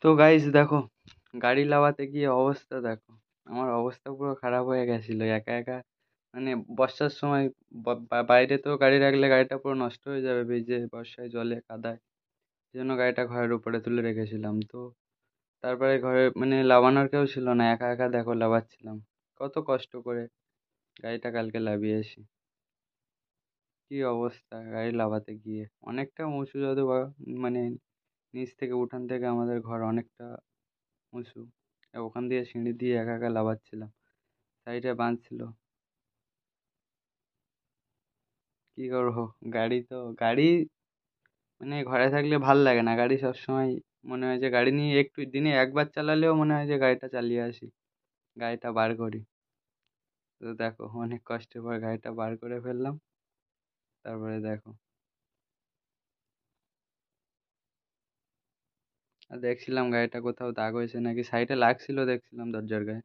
তো গাইস দেখো, গাড়ি লাগাতে গিয়ে অবস্থা দেখো। আমার অবস্থা পুরো খারাপ হয়ে গেছিল একা একা। মানে বর্ষার সময় বাইরে তো গাড়ি রাখলে গাড়িটা পুরো নষ্ট হয়ে যাবে, ভিজে বর্ষায় জলে কাদায়। এই জন্য গাড়িটা ঘরের উপরে তুলে রেখেছিলাম। তো তারপরে ঘরে মানে লাগানোর কেউ ছিল না, একা একা দেখো লাগাচ্ছিলাম। কত কষ্ট করে গাড়িটা কালকে লাভিয়েছি। কি অবস্থা গাড়ি লাগাতে গিয়ে, অনেকটা উঁচু, যদিও মানে নিচ থেকে উঠান থেকে আমাদের ঘর অনেকটা উঁচু। ওখান দিয়ে সিঁড়ি দিয়ে একা একা লাফাচ্ছিলাম, সাইডে বাঁধছিল। কি করবো, গাড়ি মানে ঘরে থাকলে ভাল লাগে না। গাড়ি সবসময় মনে হয় যে গাড়ি নিয়ে একটু দিনে একবার চালালেও মনে হয় যে গাড়িটা চালিয়ে আসি, গাড়িটা বার করি। তো দেখো অনেক কষ্টের পর গাড়িটা বার করে ফেললাম। তারপরে দেখো, আর দেখছিলাম গাড়িটা কোথাও দাগ হয়েছে নাকি, সাইডে লাগছিল দেখছিলাম দরজার গায়ে।